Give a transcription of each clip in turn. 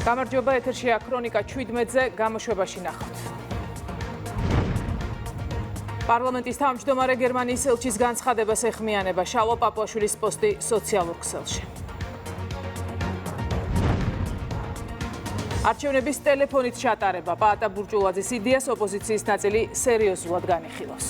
გამარჯობა, ეთერშია ქრონიკა 17-ზე გამოშვებაში ნახავთ. პარლამენტის თავმჯდომარე გერმანიის ელჩის განცხადებას ეხმიანება შალვა პაპუაშვილის პოსტი სოციალურ ქსელში. არჩევნების ტელეფონით ჩატარება პაატა ბურჯულაძის იდეას ოპოზიციის ნაწილი სერიოზულად განიხილავს.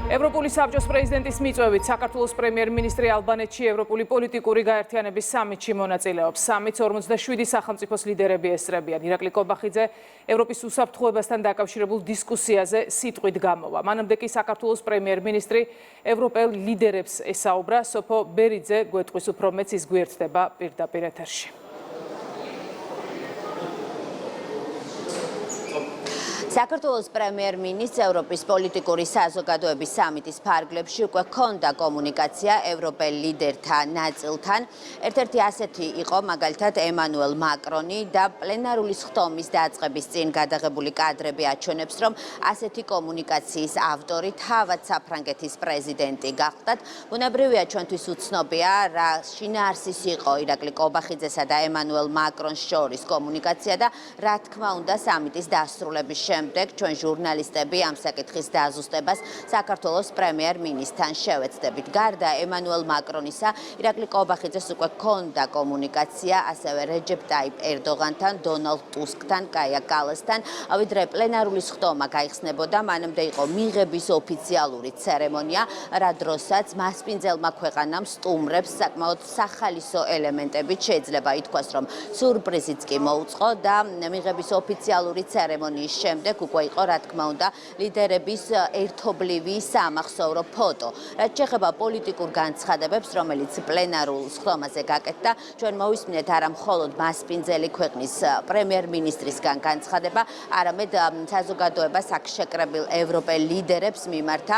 ევროპული საბჭოს პრეზიდენტის მიწვევით საქართველოს პრემიერ-მინისტრი ალბანეთში ევროპული პოლიტიკური გაერთიანების სამიტში მონაწილეობს. სამიტს 47 სახელმწიფოს ლიდერები ესწრებიან. ირაკლი კობახიძე ევროპის უსაფრთხოებასთან დაკავშირებულ დისკუსიაზე სიტყვით გამოვა. მანამდე კი საქართველოს პრემიერ-მინისტრი ევროპელ ლიდერებს ესაუბრა. სოფო ბერიძე გვეტყვის უფრო მეც ის გვერდდება პირდაპირ ეთერში. საქართველოს პრემიერ-მინისტრს ევროპის პოლიტიკური საზოგადოების სამიტის ფარგლებში უკვე ჰქონდა კომუნიკაცია ევროპელ ლიდერთა ნაწილთან. ერთ-ერთი ასეთი იყო მაგალითად ემანუელ მაკრონი და პლენარული სხდომის დაწყების წინ გადაღებული კადრები აჩვენებს, რომ ასეთი კომუნიკაციის ავტორი თავად საფრანგეთის პრეზიდენტი გახდათ. ბუნებრივია ჩვენთვის უცნობია, რა შინაარსის იყო ირაკლი კობახიძესა და ემანუელ მაკრონს შორის კომუნიკაცია და რა თქმა უნდა სამიტის დასრულების შემდეგ ჩვენ ჟურნალისტები ამ საკითხის დაზუსტებას საქართველოს პრემიერ-მინისტრთან შევეცდებით. გარდა ემანუელ მაკრონისა, ირაკლი კობახიძეს უკვე ჰქონდა კომუნიკაცია ასევე რეჯეპ ტაიპ ერდოღანთან, დონალდ ტუსკთან, კაია კალასთან. ვიდრე პლენარული სხდომა გაიხსნებოდა, მანამდე იყო მიღების ოფიციალური ცერემონია, რა დროსაც მასპინძელმა ქვეყანამ სტუმრებს საკმაოდ სახალისო ელემენტებით შეიძლება ითქვას, რომ სურპრიზიც კი მოუწყო და მიღების ოფიციალური ცერემონიის შემდეგ უკვე იყო, რა თქმა უნდა, ლიდერების ერთობლივი სამახსოვრო ფოტო. რაც შეეხება პოლიტიკურ განცხადებებს, რომელიც პლენარულ სხდომაზე გაკეთდა, ჩვენ მოვისმინეთ არა მხოლოდ მასპინძელი ქვეყნის პრემიერ-მინისტრისგან განცხადება, არამედ საზოგადოებას აქ შეკრებილ ევროპელ ლიდერებს მიმართა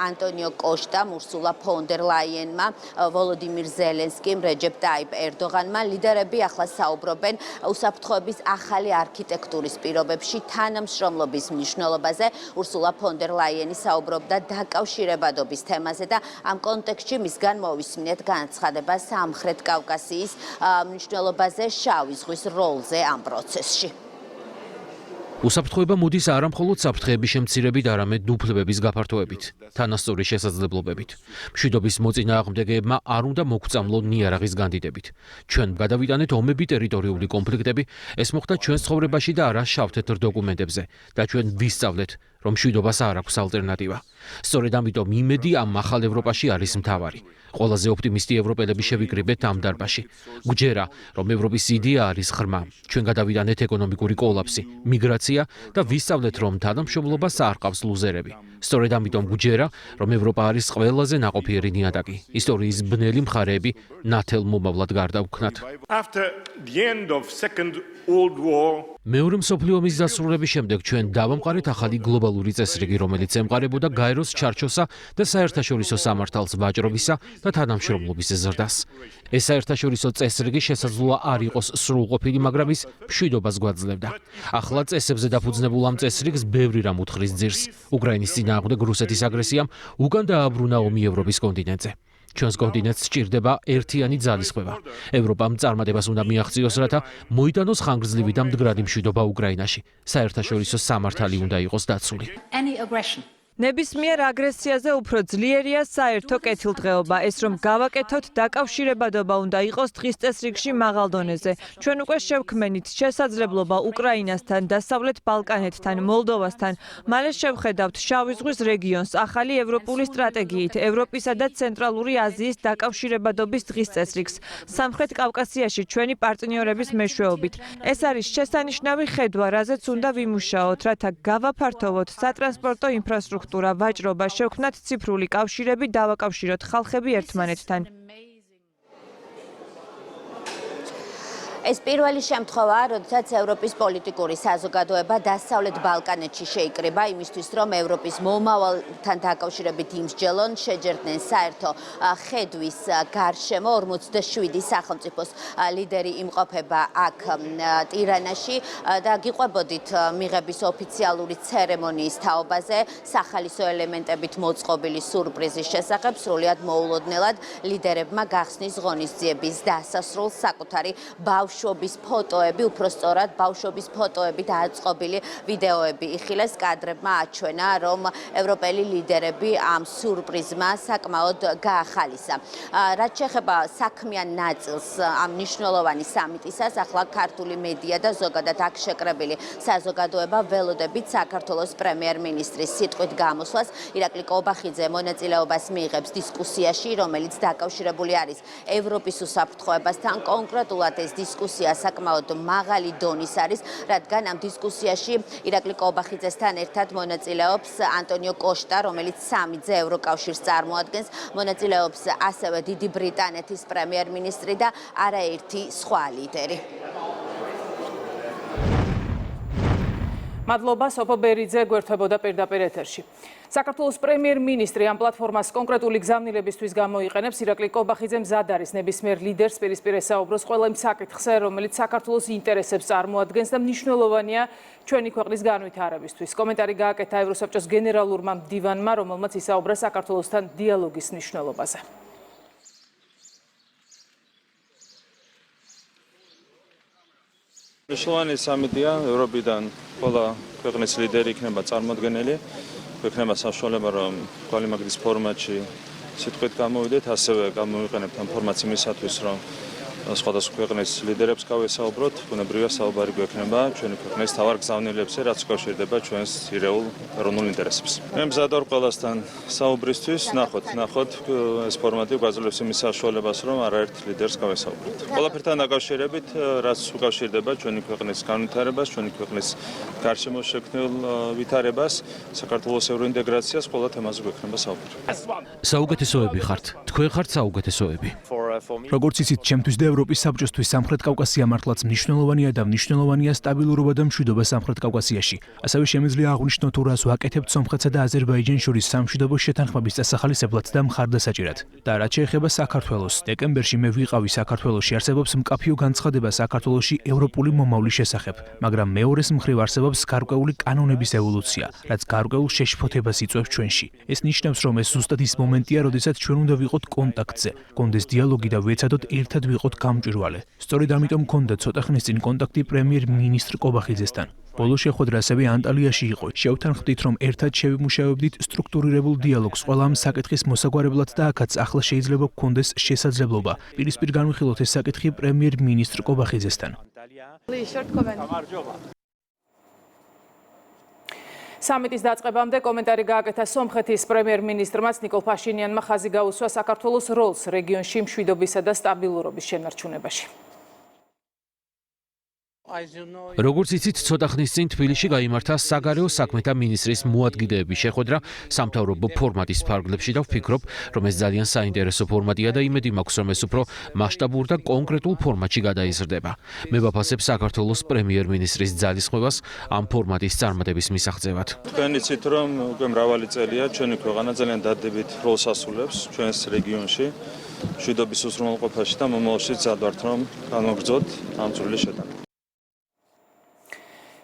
ანტონიო კოშტამ, ურსულა ფონ დერ ლაიენმა, ვოლოდიმირ ზელენსკიმ, რეჯეპ ტაიპ ერდოღანმა. ლიდერები ახლა საუბრობენ უსაფრთხოების ახალი არქიტექტურის პირობებში თანამშრომლობის მნიშვნელობაზე. ურსულა ფონ დერ ლაიენი საუბრობდა დაკავშირებადობის თემაზე და ამ კონტექსტში მისგან მოვისმინეთ განცხადება სამხრეთ კავკასიის მნიშვნელობაზე, შავი ზღვის როლზე ამ პროცესში. უსაფრთხოება მოდის არა მხოლოდ საფრთხეების შემცირებით, არამედ უფლებების გაფართოებით, თანასწორი შესაძლებლობებით. მშვიდობის მოწინააღმდეგეებმა არ უნდა მოგწამლონ ნიარაღის განდიდებით. ჩვენ გადავიტანეთ ომები, ტერიტორიული კონფლიქტები, ეს მოხდა ჩვენს ცხოვრებაში და არა შავ-თეთრ დოკუმენტებზე და ჩვენ ვისწავლეთ, რომ მშვიდობას არ აქვს ალტერნატივა. სწორედ ამიტომ იმედი ამ ახალ ევროპაში არის მთავარი. ყველაზე ოპტიმისტი ევროპელები შევიკრიბეთ ამ დარბაზში. გვჯერა, რომ ევროპის იდეა არის ღრმა. ჩვენ გადავიტანეთ ეკონომიკური კოლაფსი, მიგრაცია და ვისწავლეთ, რომ თანამშრომლობას არ ყავს ლუზერები. სწორედ ამიტომ გვჯერა, რომ ევროპა არის ყველაზე ნაყოფიერი ნიადაგი. ისტორიის ბნელი მხარეები ნათელ მომავლად გარდაუქმნათ. მეორე მსოფლიო ომის დასრულების შემდეგ ჩვენ დავამყარეთ ახალი გლობალური წესრიგი, რომელიც ემყარებოდა გაეროს ჩარჩოსა და საერთაშორისო სამართალს ვაჭრობისა და თანამშრომლობის ზრდას. ეს საერთაშორისო წესრიგი შესაძლოა არ იყოს სრულყოფილი, მაგრამ ის მშვიდობას გვაძლევდა. ახლა წესებზე დაფუძნებულ ამ წესრიგს ბევრი რამ უთხრის ძირს. უკრაინის წინააღმდეგ რუსეთის აგრესიამ უკან დააბრუნა ომი ევროპის კონტინენტზე. ჩვენს კონტინენტს სჭირდება ერთიანი ძალისხმევა. ევროპამ წარმატებას უნდა მიაღწიოს, რათა მოიტანოს ხანგრძლივი და მდგრადი მშვიდობა უკრაინაში. საერთაშორისო სამართალი უნდა იყოს დაცული. ნებისმიერ აგრესიაზე უფრო ძლიერია საერთო კეთილდღეობა. ეს რომ გავაკეთოთ, დაკავშირებადობა უნდა იყოს დღის წესრიგში მაღალ დონეზე. ჩვენ უკვე შევქმნით შესაძლებლობა უკრაინასთან, დასავლეთ ბალკანეთთან, მოლდოვასთან. მალე შევხედავთ შავი ზღვის რეგიონს ახალი ევროპული სტრატეგიით, ევროპისა და ცენტრალური აზიის დაკავშირებადობის დღის წესრიგს. სამხრეთ კავკასიაში ჩვენი პარტნიორების მეშვეობით. ეს არის შესანიშნავი ხედვა, რაზეც უნდა ვიმუშაოთ, რათა გავაფართოვოთ სატრანსპორტო ინფრასტრუქტურა. ვაჭრობა, შევქმნათ ციფრული კავშირები, დავაკავშიროთ ხალხები ერთმანეთთან. ეს პირველი შემთხვევაა, როდესაც ევროპის პოლიტიკური საზოგადოება დასავლეთ ბალკანეთში შეიკრიბა იმისთვის, რომ ევროპის მომავალთან დაკავშირებით იმსჯელონ, შეჯერდნენ საერთო ხედვის გარშემო. 47 სახელმწიფოს ლიდერი იმყოფება აქ ტირანაში და გიყვებოდით მიღების ოფიციალური ცერემონიის თაობაზე სახალისო ელემენტებით მოწყობილი სურპრიზის შესახებ. სრულიად მოულოდნელად ლიდერებმა გახსნის ღონისძიების დასასრულს საკუთარი ბავშვობის ფოტოები, უпростоრად ბავშვობის ფოტოები და აწყობილი ვიდეოები იხილეს. კადრებმა აჩვენა, რომ ევროპელი ლიდერები ამ სურპრიზმა საკმაოდ გაახალისა. რაც შეეხება საქმიან ნაწილს ამ მნიშვნელოვანი სამიტისას, ახლა ქართული მედია და ზოგადად აქ შეკრებილი საზოგადოება ველოდებით საქართველოს პრემიერ-მინისტრის სიტყვით გამოსვლას. ირაკლი კობახიძე მონაწილეობას მიიღებს დისკუსიაში, რომელიც დაკავშირებული არის ევროპის უსაფრთხოებასთან. კონკრეტულად ეს დისკუსია საკმაოდ მაღალი დონის არის, რადგან ამ დისკუსიაში ირაკლი კობახიძესთან ერთად მონაწილეობს ანტონიო კოშტა, რომელიც სამიძე ევროკავშირს წარმოადგენს, მონაწილეობს ასევე დიდი ბრიტანეთის პრემიერ-მინისტრი და არაერთი სხვა ლიდერი. მადლობა სოფო ბერიძე გვერდებოდა პირდაპირ ეთერში. საქართველოს პრემიერ-მინისტრი ამ პლატფორმას კონკრეტული გზავნილებისთვის გამოიყენებს. ირაკლი კობახიძე მზად არის ნებისმიერ ლიდერს პირისპირ ესაუბროს ყველა იმ საკითხზე, რომელიც საქართველოს ინტერესებს წარმოადგენს და მნიშვნელოვანია ჩვენი ქვეყნის განვითარებისთვის. კომენტარი გააკეთა ევროსაბჭოს გენერალურმა მდივანმა, რომელმაც ისაუბრა საქართველოსთან დიალოგის მნიშვნელობაზე. მნიშვნელოვანი სამიტია, ევროპიდან ყველა ქვეყნის ლიდერი იქნება წარმოდგენილი. იქნება საშუალება, რომ კვალიმაგდის ფორმატში სიტყვით გამოვიდეთ, ასევე გამოვიყენებთ ამ ფორმატს იმისათვის, რომ სხვადასხვა ქვეყნის ლიდერებს გავესაუბროთ, ბუნებრივია საუბარი გვექნება ჩვენი ქვეყნის თავარ გზავნილებზე, რაც უკავშირდება ჩვენს ირეულ ეროვნულ ინტერესებს. მე მზად ვარ ყველასთან საუბრისთვის, ნახოთ ეს ფორმატი გვაძლევს იმის საშუალებას, რომ არაერთ ლიდერს გავესაუბროთ. ყველაფერთან დაკავშირებით, რაც უკავშირდება ჩვენი ქვეყნის განვითარებას, ჩვენი ქვეყნის გარშემო შექმნილ ვითარებას, საქართველოს ევროინტეგრაციას, ყველა თემაზე გვექნება საუბარი. საუკეთესოები ხართ, თქვენ ხართ საუკეთესოები. როგორც იცით, ჩემთვის და ევროპის საბჭოსთვის სამხრეთ კავკასია მართლაც მნიშვნელოვანია და მნიშვნელოვანია სტაბილურობა და მშვიდობა სამხრეთ კავკასიაში. ასევე შემიძლია აღვნიშნოთ, რას ვაკეთებთ სომხეთსა და აზერბაიჯანს შორის სამშვიდობო შეთანხმების დასახალისებლად და მხარდასაჭერად. და რაც შეეხება საქართველოს, დეკემბერში მე ვიყავი საქართველოში, არსებობს მკაფიო განცხადება საქართველოში ევროპული მომავლის შესახებ, მაგრამ მეორეს მხრივ არსებობს გარკვეული კანონების ევოლუცია, რაც გარკვეულ შეშფოთებას იწვევს ჩვენში. ეს ნიშნავს, რომ ეს ზუსტად ის მომენტია, როდესაც ჩვენ უნდა ვიყოთ კონტაქტზე, გქონდეს დიალოგი და ვეცადოთ ერთად ვიყოთ გამჭვირვალე. სწორედ ამიტომ მქონდა ცოტა ხნის წინ კონტაქტი პრემიერ-მინისტრ კობახიძესთან. ბოლო შეხვედრა ასევე ანტალიაში იყო. შევთანხმდით, რომ ერთად შევიმუშავებდით სტრუქტურირებულ დიალოგს ყველა ამ საკითხის მოსაგვარებლად და აქაც ახლა შეიძლება გქონდეს შესაძლებლობა პირისპირ განვიხილოთ ეს საკითხი პრემიერ-მინისტრ კობახიძესთან. სამიტის დაწყებამდე კომენტარი გააკეთა სომხეთის პრემიერ-მინისტრმაც ნიკოლ ფაშინიანმა ხაზი გაუსვა საქართველოს როლს რეგიონში მშვიდობისა და სტაბილურობის შენარჩუნებაში. როგორც იცით, ცოტა ხნის წინ თბილისში გაიმართა საგარეო საქმეთა მინისტრის მოადგილეების შეხვედრა სამთავრობო ფორმატის ფარგლებში და ვფიქრობ, რომ ეს ძალიან საინტერესო ფორმატია და იმედი მაქვს, რომ ეს უფრო მასშტაბურ და კონკრეტულ ფორმატში გადაიზრდება. მე ვაფასებ საქართველოს პრემიერ-მინისტრის ძალისხმევას ამ ფორმატის წარმატების მისაღწევად. თქვენ იცით, რომ უკვე მრავალი წელია ჩვენი ქვეყანა ძალიან დადებით როლს ასრულებს ჩვენს რეგიონში, მშვიდობის უზრუნველყოფაში და მომავალში ვცადვართ, რომ განვაგრძოთ ამ წვრილი შეტანა.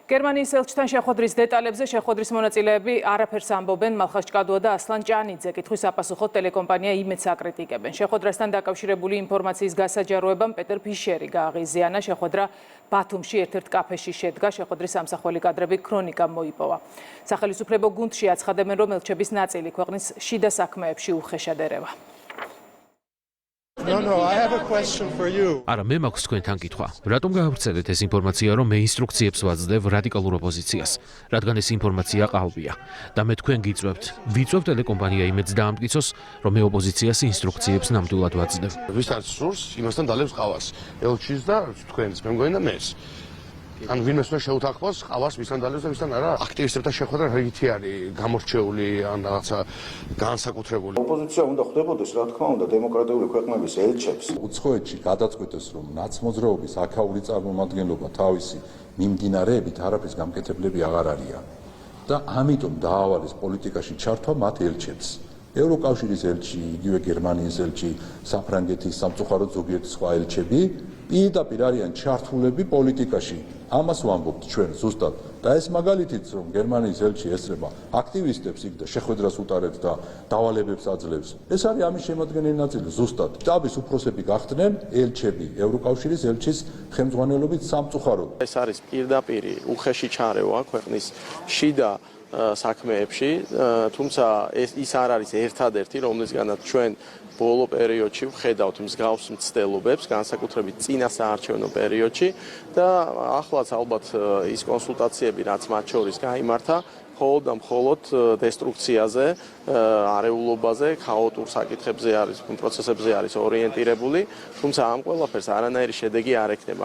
გერმანიის ელჩთან შეხვედრის დეტალებზე შეხვედრის მონაწილეები არაფერს ამბობენ. მალხაზ ჭკადუა და ასლან ჭანიძე კითხვის აპასუხოდ ტელეკომპანია იმედს აკრიტიკებენ. შეხვედრასთან დაკავშირებული ინფორმაციის გასაჯაროებამ პეტერ ფიშერი გააღიზიანა. შეხვედრა ბათუმში ერთ-ერთ კაფეში შედგა. შეხვედრის სამსახველი კადრები ქრონიკამ მოიპოვა. სახელმწიფო გუნდში აცხადებენ, რომ ელჩების ნაწილი ქვეყნის შიდა საქმეებში უხეშად ერევა. No, I have a question for you. არა, მე მაქვს თქვენთან კითხვა. რატომ გაავრცელეთ ეს ინფორმაცია, რომ მე ინსტრუქციებს ვაძლევ რადიკალურ ოპოზიციას, რადგან ეს ინფორმაცია ყალბია და მე თქვენ გიწვევთ. ვიწვევ ტელეკომპანია იმედს დაამტკიცოს, რომ მე ოპოზიციას ინსტრუქციებს ნამდვილად ვაძლევ. ვისაც სურს, იმასთან დალევს ყავას. ელჩის და თქვენს, მე მგონი და მეს. ან ვინმეს უნდა შეუთანხმოს ყავას ვისთან დალევს და ვისთან არა. აქტივისტებთან შეხვედრა რითი არის გამორჩეული ან რაღაცა განსაკუთრებული. ოპოზიცია უნდა ხვდებოდეს, რა თქმა უნდა, დემოკრატიული ქვეყნების ელჩებს. უცხოეთში გადაწყვეტეს, რომ ნაცმოძრაობის აქაური წარმომადგენლობა თავისი მიმდინარეებით არაფრის გამკეთებლები აღარ არიან და ამიტომ დაავალეს პოლიტიკაში ჩართვა მათ ელჩებს. ევროკავშირის ელჩი, იგივე გერმანიის ელჩი, საფრანგეთის სამწუხაროდ ზოგიერთი სხვა ელჩები პირდაპირ არიან ჩართულები პოლიტიკაში. ამას ვამბობთ ჩვენ ზუსტად და ეს მაგალითიც რომ გერმანიის ელჩი ესწრება აქტივისტებს იქ და შეხვედრას უტარებს და დავალებებს აძლევს. ეს არის ამის შემადგენელი ნაწილი ზუსტად. შტაბის უფროსები გახდნენ ელჩები, ევროკავშირის ელჩის ხელმძღვანელობით სამწუხაროდ. ეს არის პირდაპირ უხეში ჩარევა ქვეყნის შიდა საქმეებში, თუმცა ის არ არის ერთადერთი, რომლისგანაც ჩვენ ბოლო პერიოდში ვხედავთ მსგავს მცდელობებს, განსაკუთრებით წინა საარჩევნო პერიოდში და ახლაც ალბათ ის კონსულტაციები, რაც მათ შორის გაიმართა, მხოლოდ და მხოლოდ დესტრუქციაზე, არეულობაზე, ქაოტურ საკითხებზე არის, პროცესებზე არის ორიენტირებული, თუმცა ამ ყველაფერს არანაირი შედეგი არ ექნება.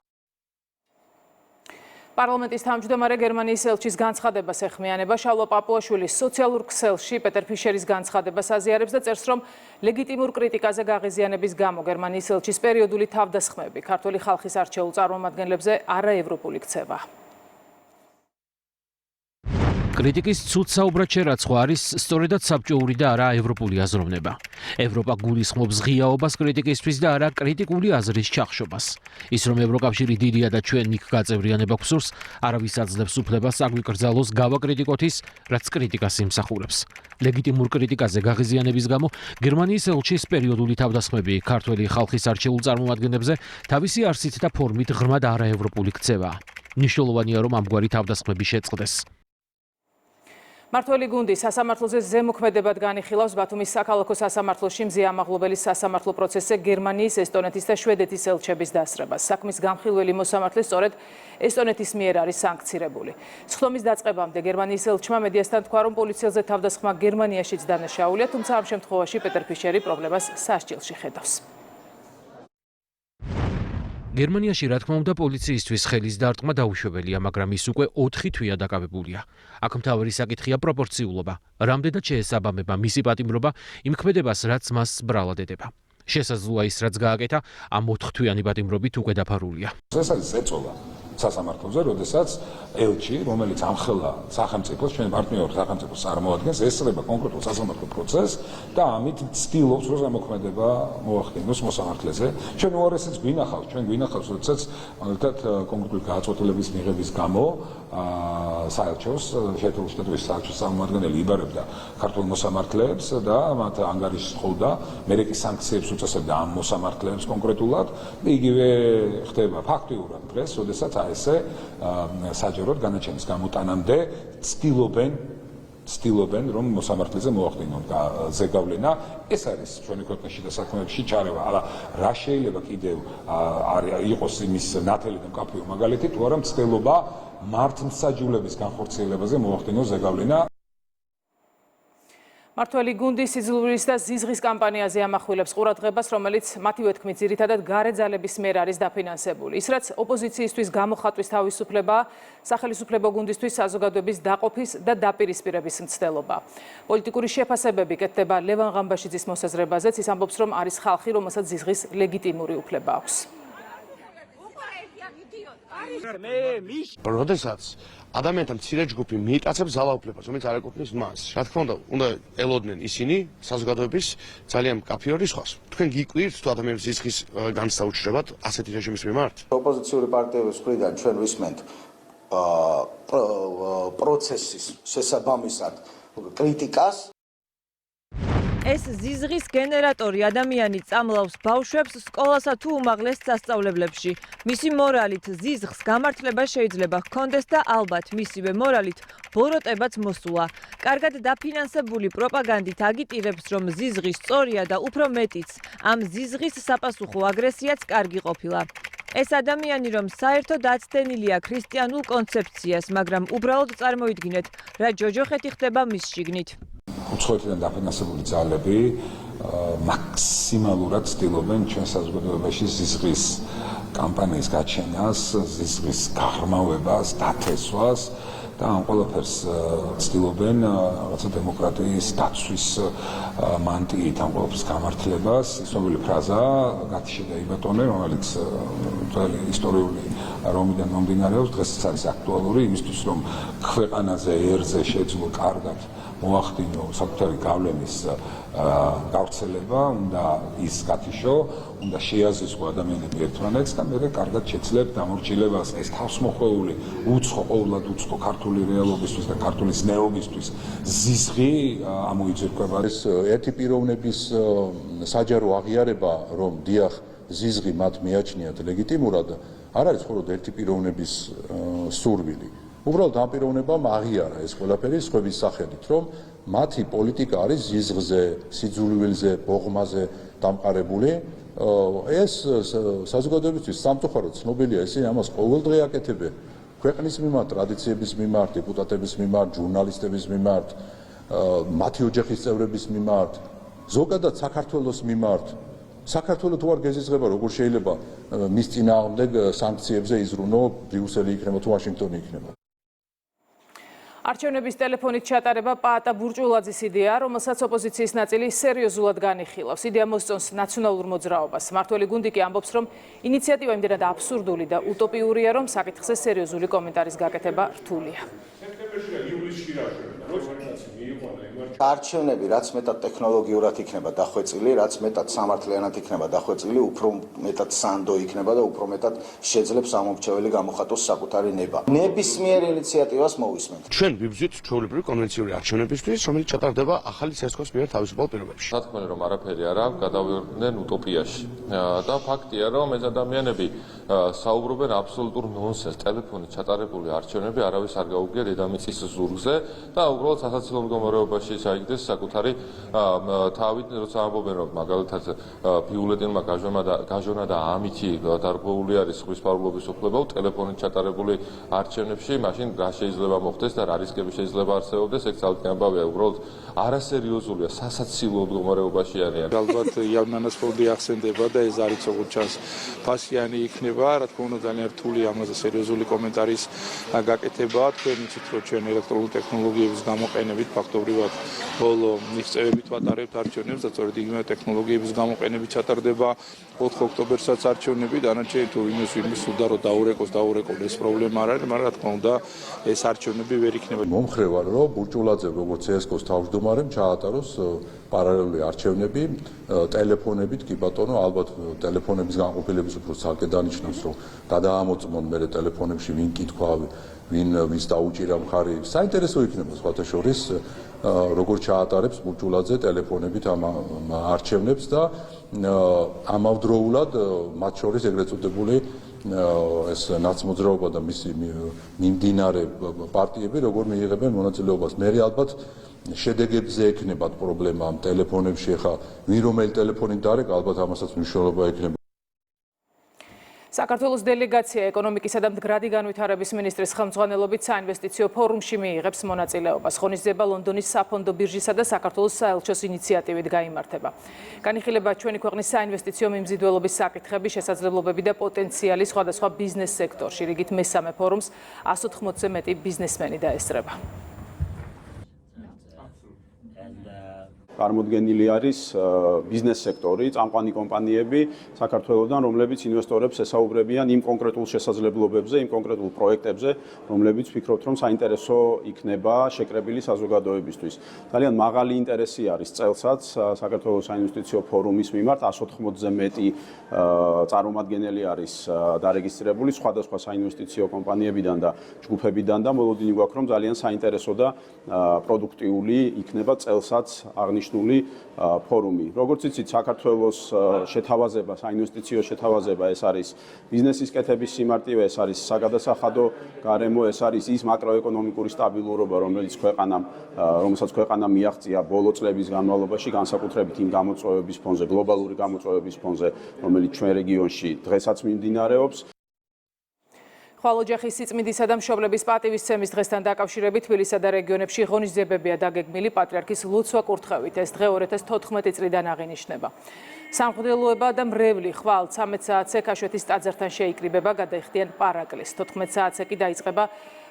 პარლამენტის თავმჯდომარე გერმანიის ელჩის განცხადებას ეხმიანება. შალვა პაპუაშვილის სოციალურ ქსელში პეტერ ფიშერის განცხადებას აზიარებს და წერს, რომ ლეგიტიმურ კრიტიკაზე გაღიზიანების გამო გერმანიის ელჩის პერიოდული თავდასხმები ქართული ხალხის არჩეულ წარმომადგენლებზე არაევროპული ქცევა. კრიტიკის ცუდ საუბრად შერაცხვა არის სწორედად საბჭოური და არა ევროპული აზროვნება. ევროპა გულისხმობს ღიაობას კრიტიკისთვის და არა კრიტიკული აზრის ჩახშობას. ის რომ ევროკავშირი დიდია და ჩვენ იქ გაწევრიანება გვსურს, არავის აძლევს უფლებას აგვიკრძალოს გავაკრიტიკოთ ის, რაც კრიტიკას იმსახურებს. ლეგიტიმურ კრიტიკაზე გაღიზიანების გამო გერმანიის ელჩის პერიოდული თავდასხმები ქართველი ხალხის არჩეულ წარმომადგენლებზე თავისი არსით და ფორმით ღრმად არაევროპული ქცევაა. მნიშვნელოვანია, რომ ამგვარი თავდასხმები შეწყდეს. მართველი გუნდი სასამართლოზე ზემოქმედებად განიხილავს ბათუმის საქალაქო სასამართლოში მზე ამაღლობელის სასამართლო პროცესზე გერმანიის, ესტონეთის და შვედეთის ელჩების დასწრებას. საქმის გამხილველი მოსამართლე სწორედ ესტონეთის მიერ არის სანქცირებული. სხდომის დაწყებამდე გერმანიის ელჩმა მედიასთან თქვა, რომ პოლიციელზე თავდასხმა გერმანიაშიც დანაშაულია, თუმცა ამ შემთხვევაში პეტერ ფიშერი პრობლემას სასჯელში ხედავს. გერმანიაში რა თქმა უნდა პოლიციისთვის ხელის დარტყმა დაუშვებელია, მაგრამ ის უკვე 4 თვეა დაკავებულია. აქ მთავარი საკითხია პროპორციულობა. რამდენად შეესაბამება მისი პატიმრობა იმ ქმედებას, რაც მას ბრალად ედება. შესაძლოა ის, რაც გააკეთა, ამ 4 თვიანი პატიმრობით უკვე დაფარულია. ეს არის ეწოლა სასამართლოზე, როდესაც ელჩი, რომელიც ამხელა სახელმწიფოს, ჩვენ პარტნიორ სახელმწიფოს წარმოადგენს, ესწრება კონკრეტულ სასამართლო პროცესს და ამით ცდილობს, რომ ზემოქმედება მოახდინოს მოსამართლეზე. ჩვენ უარესიც გვინახავს, როდესაც მაგალითად კონკრეტული გააცვეთილების მიღების გამო საელჩოს შეერთებული შტატების საელჩოს წარმომადგენელი იბარებდა ქართულ მოსამართლეებს და მათ ანგარიშს სთხოვდა, მერე კი სანქციებს უწესებდა ამ მოსამართლეებს კონკრეტულად და იგივე ხდება ფაქტიურად დღეს, როდესაც ესე საჯაროდ განაჩენის გამოტანამდე ცდილობენ, რომ მოსამართლეზე მოახდინონ ზეგავლენა. ეს არის ჩვენი ქვეყნის და საქმეებში ჩარევა. არა, რა შეიძლება კიდევ იყოს იმის ნათელი და მკაფიო მაგალითი, თუ არა მცდელობა მართლმსაჯულების განხორციელებაზე მოახდინოს ზეგავლენა. მართველი გუნდი სიძულვილის და ზიზღის კამპანიაზე ამახვილებს ყურადღებას, რომელიც მათივე თქმით ძირითადად გარე ძალების მიერ არის დაფინანსებული. ის რაც ოპოზიციისთვის გამოხატვის თავისუფლებაა, სახელისუფლებო გუნდისთვის საზოგადოების დაყოფის და დაპირისპირების მცდელობა. პოლიტიკური შეფასებები კეთდება ლევან ღამბაშიძის მოსაზრებაზეც, ის ამბობს, რომ არის ხალხი, რომელსაც ზიზღის ლეგიტიმური უფლება აქვს. როდესაც ადამიანთა მცირე ჯგუფი მიიტაცებს ძალაუფლებას, რომელიც არ ეკუთვნის მას. რა თქმა უნდა ელოდნენ ისინი საზოგადოების ძალიან მკაფიო რისხვას. თქვენ გიკვირთ თუ ადამიანების ზიზღის განსაუჩრებად ასეთი რეჟიმის მიმართ? ოპოზიციური პარტიების მხრიდან ჩვენ ვისმენთ პროცესის შესაბამისად კრიტიკას. ეს ზიზღის გენერატორი ადამიანი წამლავს ბავშვებს სკოლასა თუ უმაღლეს სასწავლებლებში. მისი მორალით ზიზღს გამართლება შეიძლება ჰქონდეს და ალბათ მისივე მორალით ბოროტებაც მოსულა. კარგად დაფინანსებული პროპაგანდით აგიტირებს, რომ ზიზღი სწორია და უფრო მეტიც, ამ ზიზღის საპასუხო აგრესიაც კარგი ყოფილა. ეს ადამიანი რომ საერთოდ აცდენილია ქრისტიანულ კონცეფციას, მაგრამ უბრალოდ წარმოიდგინეთ, რა ჯოჯოხეთი ხდება მის შიგნით. უცხოეთიდან დაფინანსებული ძალები მაქსიმალურად ცდილობენ ჩვენ საზოგადოებაში ზიზღის კამპანიის გაჩენას, ზიზღის გაღრმავებას, დათესვას და ამ ყველაფერს ცდილობენ რაღაცა დემოკრატიის დაცვის მანტიით ამ ყველაფერს გამართლებას. ცნობილი ფრაზაა გათიშე და იბატონე, რომელიც ძველი ისტორიული რომიდან მომდინარეობს, დღესაც არის აქტუალური იმისთვის, რომ ქვეყანაზე ერზე შეძლო კარგად მოახდინო საკუთარი გავლენის გავრცელება, უნდა ის გათიშო, უნდა შეაზრისო ადამიანები ერთმანეთს და მე კარგად შეძლებ დამორჩილებას ეს თავსმოხვეული ყოველად უცხო ქართული რეალობისთვის და ქართული ზნეობისთვის ზიზღი ამოიძებება. ეს ერთი პიროვნების საჯარო აღიარება, რომ დიახ ზიზღი მათ მიაჩნიათ ლეგიტიმურად, არ არის მხოლოდ ერთი პიროვნების სურვილი. უბრალოდ ამ პიროვნებამ აღიარა ეს ყველაფერი სხვების სახელით, რომ მათი პოლიტიკა არის ზიზღზე, სიძულვილზე, ბოღმაზე დამყარებული. ეს საზოგადოებისთვის სამწუხაროდ ცნობილია, ისინი ამას ყოველდღე აკეთებენ ქვეყნის მიმართ, ტრადიციების მიმართ, დეპუტატების მიმართ, ჟურნალისტების მიმართ, მათი ოჯახის წევრების მიმართ, ზოგადად საქართველოს მიმართ. საქართველო თუ არ გეზიზღება, როგორ შეიძლება მის წინააღმდეგ სანქციებზე იზრუნო ბრიუსელი იქნება თუ ვაშინგტონი იქნება. არჩევნების ტელეფონით ჩატარება პაატა ბურჭულაძის იდეა, რომელსაც ოპოზიციის ნაწილი სერიოზულად განიხილავს. იდეა მოსწონს ნაციონალურ მოძრაობას. მმართველი გუნდი კი ამბობს, რომ ინიციატივა იმდენად აბსურდული და უტოპიურია, რომ საკითხზე სერიოზული კომენტარის გაკეთება რთულია. არჩევნები რაც მეტად ტექნოლოგიურად იქნება დახვეწილი, რაც მეტად სამართლიანად იქნება დახვეწილი, უფრო მეტად სანდო იქნება და უფრო მეტად შეძლებს ამომრჩეველი გამოხატოს საკუთარი ნება. ნებისმიერ ინიციატივას მოვისმენთ. ჩვენ ვიბრძვით ჩვეულებრივი კონვენციური არჩევნებისთვის, რომელიც ჩატარდება ახალი ცესკოს მიერ თავისუფალ პირობებში. რა თქმა უნდა, რომ არაფერი არ აქვს, გადავიდნენ უტოპიაში. და ფაქტია, რომ ეს ადამიანები საუბრობენ აბსოლუტურ ნონსენს. ტელეფონით ჩატარებული არჩევნები არავის არ გაუგია დედამიწის ზურგზე და უბრალოდ სასაცილო მდგომარეობაში ჩაიგდეს საკუთარი თავით, როცა ამბობენ, რომ მაგალითად ბიულეტენმა გაჟონა და ამითი დარღვეული არის ხმის ფარგლობის უფლება, ტელეფონით ჩატარებული არჩევნებში, მაშინ რა შეიძლება მოხდეს და რა რისკები შეიძლება არსებობდეს, ეგ ძალკე ამბავია, უბრალოდ არასერიოზულია, სასაცილო მდგომარეობაში არიან. ალბათ იავნანას ფონდი ახსენდება და ეს არის როგორც ჩანს ფასიანი იქნება, რა თქმა უნდა ძალიან რთული ამაზე სერიოზული კომენტარის გაკეთება. თქვენ იცით, რომ ჩვენ ელექტრონული ტექნოლოგიების გამოყენებით ფაქტობრივად ბოლო მიღწევებით ვატარებთ არჩევნებს და სწორედ იგივე ტექნოლოგიების გამოყენებით ჩატარდება 4 ოქტომბერსაც არჩევნები, დანარჩენი თუ იმის უნდა რომ დაურეკოს ეს პრობლემა არ არის, მაგრამ რა თქმა უნდა ეს არჩევნები ვერ იქნება. მომხრე ვარ, რომ ბურჭულაძე როგორც CSKO-ს თავმჯდომარემ ჩაატაროს პარალელური არჩევნები ტელეფონებით, კი ბატონო, ალბათ ტელეფონების განყოფილების უფრო ცალკე დანიშნავს, რომ გადაამოწმონ მე ტელეფონებში ვინ კითხვა, ვის დაუჭირა მხარი. საინტერესო იქნება სხვათა შორის როგორ ჩაატარებს ბურჭულაძე ტელეფონებით ამ არჩევნებს და ამავდროულად მათ შორის ეგრეთ წოდებული ეს ნაცმოძრაობა და მისი მიმდინარე პარტიები როგორ მიიღებენ მონაწილეობას. მე ალბათ შედეგებზე ექნებათ პრობლემა ამ ტელეფონებში, ხა ვინ რომელი ტელეფონით დარეკა, ალბათ ამასაც მნიშვნელობა ექნება. საქართველოს დელეგაცია ეკონომიკისა და მდგრადი განვითარების მინისტრის ხელმძღვანელობით საინვესტიციო ფორუმში მიიღებს მონაწილეობას. ღონისძიება ლონდონის საფონდო ბირჟისა და საქართველოს საელჩოს ინიციატივით გაიმართება. განიხილება ჩვენი ქვეყნის საინვესტიციო მიმზიდველობის საკითხები, შესაძლებლობები და პოტენციალი სხვადასხვა ბიზნეს სექტორში. რიგით მესამე ფორუმს 180-ზე მეტი ბიზნესმენი დაესწრება. წარმოდგენილი არის ბიზნეს სექტორი, წამყვანი კომპანიები საქართველოსდან, რომლებიც ინვესტორებს ესაუბრებიან იმ კონკრეტულ შესაძლებლობებზე, იმ კონკრეტულ პროექტებზე, რომლებიც ფიქრობთ, რომ საინტერესო იქნება შეკრებილი საზოგადოებისთვის. ძალიან მაღალი ინტერესი არის წელსაც საქართველოს საინვესტიციო ფორუმის მიმართ 180-ზე მეტი წარმომადგენელი არის დარეგისტრირებული სხვადასხვა საინვესტიციო კომპანიებიდან და ჯგუფებიდან და მოლოდინი გვაქვს, რომ ძალიან საინტერესო და პროდუქტიული იქნება წელსაც აღნიშნული ფორუმი. როგორც იცით, საქართველოს შეთავაზება, საინვესტიციო შეთავაზება, ეს არის ბიზნესის კეთების სიმარტივე, ეს არის საგადასახადო გარემო, ეს არის ის მაკროეკონომიკური სტაბილურობა, რომელსაც ქვეყანამ მიაღწია ბოლო წლების განმავლობაში, განსაკუთრებით იმ გამოწვევების ფონზე, გლობალური გამოწვევების ფონზე, რომელიც ჩვენ რეგიონში დღესაც მიმდინარეობს. ხვალ ოჯახის სიწმინდისა და მშობლების პატივისცემის დღესთან დაკავშირებით თბილისსა და რეგიონებში ღონისძიებებია დაგეგმილი პატრიარქის ლოცვა კურთხევით. ეს დღე 2014 წლიდან აღინიშნება. სამღვდელოება და მრევლი ხვალ 13 საათზე ქაშვეთის ტაძართან შეიკრიბება, გადაიხდიან პარაკლისს. 14 საათზე კი დაიწყება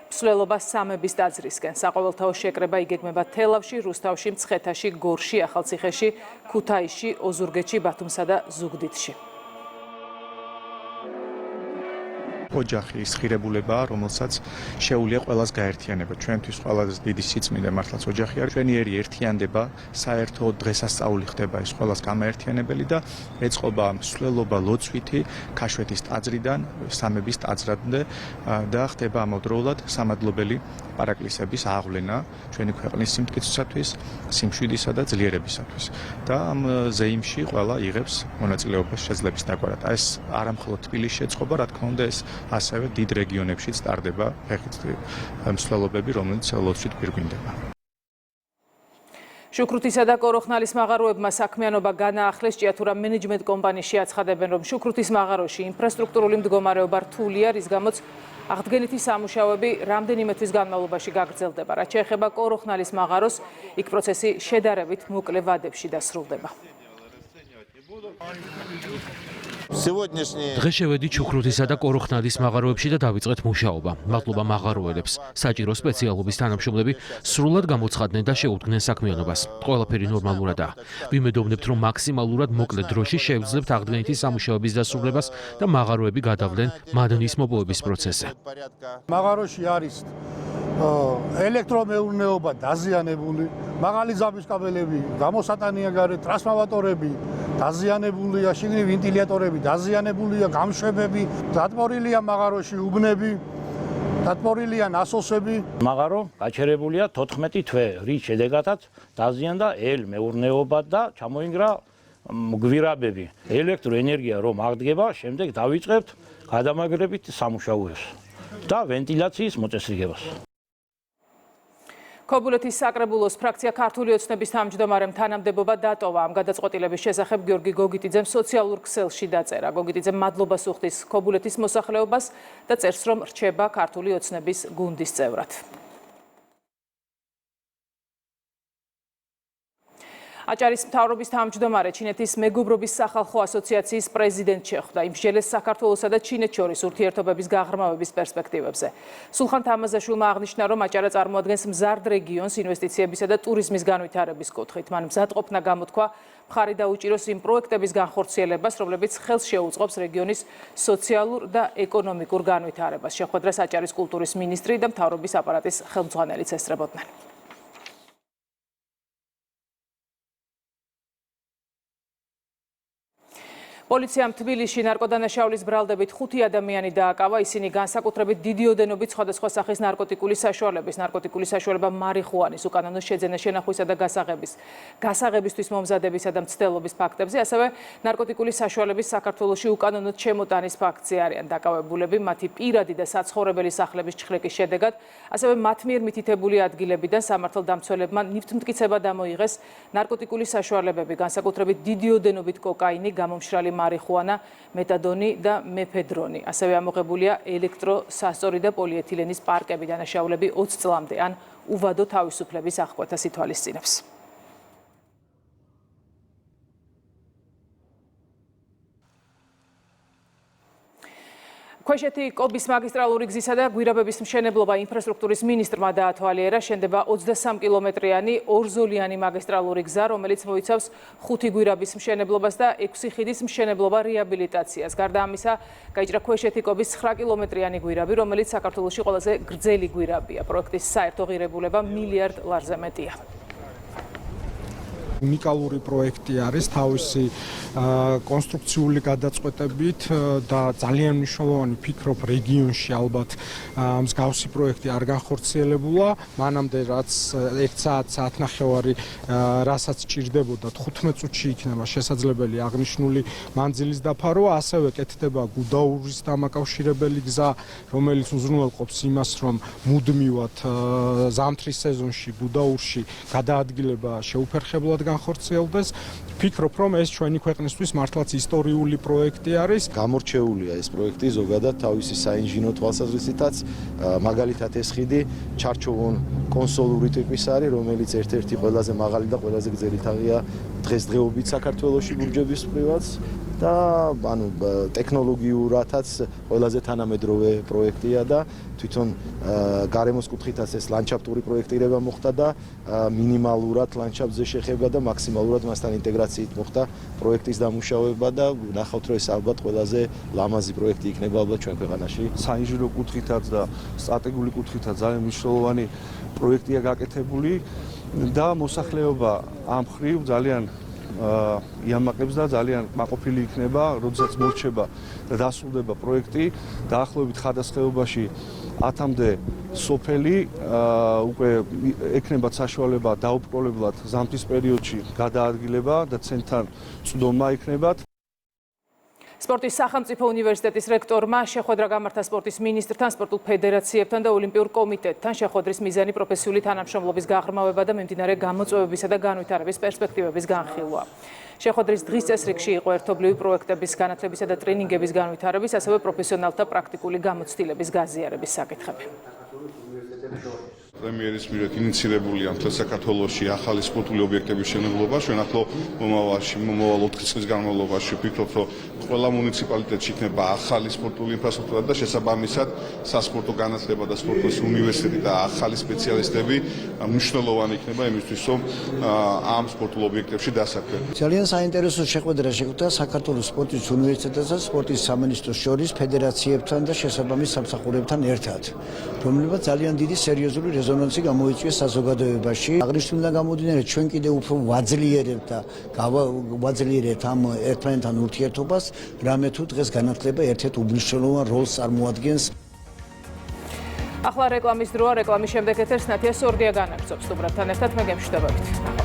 მსვლელობა სამების ტაძრისკენ. საყოველთაო შეკრება იგეგმება თელავში, რუსთავში, მცხეთაში, გორში, ახალციხეში, ქუთაისში, ოზურგეთში, ბათუმსა და ზუგდიდში. ოჯახის ღირებულებაა, რომელსაც შეუძლია ყველას გაერთიანება. ჩვენთვის ყველაზე დიდი სიწმინდე მართლაც ოჯახი არის. ჩვენი ერი ერთიანდება, საერთო დღესასწაული ხდება ეს ყველას გამაერთიანებელი და ეწყობა მსვლელობა ლოცვითი ქაშვეთის ტაძრიდან სამების ტაძრამდე და ხდება ამავდროულად სამადლობელი პარაკლისების აღვლენა ჩვენი ქვეყნის სიმტკიცისათვის, სიმშვიდისა და ძლიერებისათვის. და ამ ზეიმში ყველა იღებს მონაწილეობას შეძლების დაგვარად. ეს არა მხოლოდ თბილისში ეწყობა, რა თქმა უნდა, ეს ასევე დიდ რეგიონებშიც ტარდება ფეხით მსვლელობები, რომელიც ლოცვით გვირგვინდება. შუქრუთისა და კოროხნალის მაღაროებმა საქმიანობა განაახლეს. ჭიათურა მენეჯმენტ კომპანიაში აცხადებენ, რომ შუქრუთის მაღაროში ინფრასტრუქტურული მდგომარეობა რთულია, რის გამოც აღდგენითი სამუშაოები რამდენიმე თვის განმავლობაში გაგრძელდება. რაც შეეხება კოროხნალის მაღაროს, იქ პროცესი შედარებით მოკლე ვადებში დასრულდება. დღეს შევედით შუქრუთისა და კოროხნალის მაღაროებში და დავიწყეთ მუშაობა. მადლობა მაღაროელებს. საჭირო სპეციალობის თანამშრომლები სრულად გამოცხადდნენ და შეუდგნენ საქმიანობას. ყველაფერი ნორმალურადაა. ვიმედოვნებთ, რომ მაქსიმალურად მოკლე დროში შევძლებთ აღდგენითი სამუშაოების დასრულებას და მაღაროები გადავლენ მადნის მოპოვების პროცესზე. მაღაროში არის ელექტრომეურნეობა დაზიანებული, მაღალი ძაბვის კაბელები გამოსატანია გარეთ, ტრანსფორმატორები დაზიანებულია, შიგნით ვენტილატორები დაზიანებულია, გამშვებები, დატბორილია მაღაროში უბნები, დატბორილია ნასოსები. მაღარო გაჩერებულია 14 თვე, რის შედეგადაც დაზიანდა ელმეურნეობა და ჩამოინგრა გვირაბები. ელექტროენერგია რომ აღდგება, შემდეგ დავიწყებთ გადამაგრებით სამუშაოებს და ვენტილაციის მოწესრიგებას. ქობულეთის საკრებულოს ფრაქცია ქართული ოცნების თავმჯდომარემ თანამდებობა დატოვა. ამ გადაწყვეტილების შესახებ გიორგი გოგიტიძემ სოციალურ ქსელში დაწერა. გოგიტიძემ მადლობას უხდის ქობულეთის მოსახლეობას და წერს, რომ რჩება ქართული ოცნების გუნდის წევრად. აჭარის მთავრობის თავმჯდომარე ჩინეთის მეგობრობის სახალხო ასოციაციის პრეზიდენტ შეხვდა. იმსჯელეს საქართველოსა და ჩინეთს შორის ურთიერთობების გაღრმავების პერსპექტივებზე. სულხან თამაზაშვილმა აღნიშნა, რომ აჭარა წარმოადგენს მზარდ რეგიონს ინვესტიციებისა და ტურიზმის განვითარების კუთხით. მან მზადყოფნა გამოთქვა მხარი დაუჭიროს იმ პროექტების განხორციელებას, რომლებიც ხელს შეუწყობს რეგიონის სოციალურ და ეკონომიკურ განვითარებას. შეხვედრას აჭარის კულტურის მინისტრი და მთავრობის აპარატის ხელმძღვანელიც ესწრებოდნენ. პოლიციამ თბილისში ნარკოდანაშაულის ბრალდებით 5 ადამიანი დააკავა. ისინი განსაკუთრებით დიდი ოდენობით სხვადასხვა სახის ნარკოტიკული საშუალება მარიხუანის უკანონო შეძენა შენახვისა და გასაღებისთვის მომზადებისა და მცდელობის ფაქტებზე, ასევე ნარკოტიკული საშუალების საქართველოში უკანონოდ შემოტანის ფაქტზე არიან დაკავებულები. მათი პირადი და საცხოვრებელი სახლების ჩხრეკის შედეგად, ასევე მათ მიერ მითითებული ადგილებიდან სამართალდამცველებმა ნივთმტკიცება დამოიღეს ნარკოტიკული საშუალებები, განსაკუთრებით დიდი ოდენობით კოკაინი, გამომშრალი მარიხუანა, მეტადონი და მეფედრონი. ასევე ამოღებულია ელექტროსასწორი და პოლიეთილენის პარკები. დანაშაულები 20 წლამდე ან უვადო თავისუფლების აღკვეთას ითვალისწინებს. ქვეშეთი კობის მაგისტრალური გზისა და გვირაბების მშენებლობა ინფრასტრუქტურის მინისტრმა დაათვალიერა. შენდება 23 კილომეტრიანი ორზოლიანი მაგისტრალური გზა, რომელიც მოიცავს 5 გვირაბის მშენებლობას და 6 ხიდის მშენებლობა რეაბილიტაციას. გარდა ამისა, გაიჭრა ქვეშეთი კობის 9 კილომეტრიანი გვირაბი, რომელიც საქართველოში ყველაზე გრძელი გვირაბია. პროექტის საერთო ღირებულება მილიარდ ლარზე მეტია. უნიკალური პროექტი არის თავისი კონსტრუქციული გადაწყვეტებით და ძალიან მნიშვნელოვანი ფიქრობ რეგიონში ალბათ მსგავსი პროექტი არ განხორციელებულა. მანამდე რაც 1 საათნახევარი რასაც ჭირდებოდა 15 წუთში იქნება შესაძლებელი აღნიშნული მანძილის დაფარვა. ასევე კეთდება გუდაურის დამაკავშირებელი გზა, რომელიც უზრუნველყოფს იმას, რომ მუდმივად ზამთრის სეზონში გუდაურში გადაადგილება შეუფერხებლად განხორციელდეს. ვფიქრობ, რომ ეს ჩვენი ქვეყნისთვის მართლაც ისტორიული პროექტი არის. გამორჩეულია ეს პროექტი ზოგადად თავისი საინჟინრო თვალსაზრისითაც, მაგალითად ეს ხიდი ჩარჩოვონ კონსოლური ტიპის არის, რომელიც ერთ-ერთი ყველაზე მაღალი და ყველაზე გრძელი თაღია დღესდღეობით საქართველოში ბურჯების მხრიდან და ანუ ტექნოლოგიურადაც ყველაზე თანამედროვე პროექტია და თვითონ გარემოს კუთხითაც ეს ლანდშაფტური პროექტირება მოხდა და მინიმალურად ლანდშაფტზე შეხება და მაქსიმალურად მასთან ინტეგრაციით მოხდა პროექტის დამუშავება და ნახავთ რომ ეს ალბათ ყველაზე ლამაზი პროექტი იქნება ალბათ ჩვენ ქვეყანაში. საინჟინრო კუთხითაც და სტრატეგიული კუთხითაც ძალიან მნიშვნელოვანი პროექტია გაკეთებული და მოსახლეობა ამ ხრივ ძალიან იამაყებს და ძალიან მაყოფილი იქნება, როდესაც მორჩება და დასრულდება პროექტი. დაახლოებით ხადასხეობაში 10-მდე სოფელი უკვე ექნებათ საშუალება დაუბრკოლებლად ზამთრის პერიოდში გადაადგილება და ცენტრთან წვდომა იქნებათ. სპორტის სახელმწიფო უნივერსიტეტის რექტორმა შეხვედრა გამართა სპორტის მინისტრთან, სპორტულ ფედერაციებთან და ოლიმპიურ კომიტეტთან. შეხვედრის მიზანი პროფესიული თანამშრომლობის გაღრმავება და მიმდინარე გამოწვევებისა და განვითარების პერსპექტივების განხილვა. შეხვედრის დღის წესრიგში იყო ერთობლივი პროექტების განათლებისა და ტრენინგების განვითარების, ასევე პროფესიონალთა პრაქტიკული გამოცდილების გაზიარების საკითხები. პრემიერის მიერ ინიცირებულია მთელ საქართველოში ახალი სპორტული ობიექტების მშენებლობა. ჩვენ ახლო მომავალ 4 წლის განმავლობაში ვფიქრობ, რომ ყველა მუნიციპალიტეტში იქნება ახალი სპორტული ინფრასტრუქტურა და შესაბამისად სასპორტო განათლება და სპორტის უნივერსიტეტი და ახალი სპეციალისტები მნიშვნელოვანი იქნება იმისთვის, რომ ამ სპორტულ ობიექტებში დასაქმდნენ. ძალიან საინტერესო შეხვედრა შეგვიდა საქართველოს სპორტის უნივერსიტეტსა და სპორტის სამინისტროს შორის ფედერაციებთან და შესაბამის სამსახურებთან ერთად, რომლებიც ძალიან დიდი სერიოზული რეზონანსი გამოიწვია საზოგადოებაში. აღნიშნულიდან გამომდინარე, ჩვენ კიდევ უფრო ვაძლიერებთ ამ ერთმანეთთან ურთიერთობას, რამე თუ დღეს განათლება ერთ-ერთ უმნიშვნელოვან როლს წარმოადგენს. ახლა რეკლამის დროა, რეკლამის შემდეგ ეთერს ნათია სორდია განაგრძობს. სტუმრებთან ერთად მე გემშვიდობებით.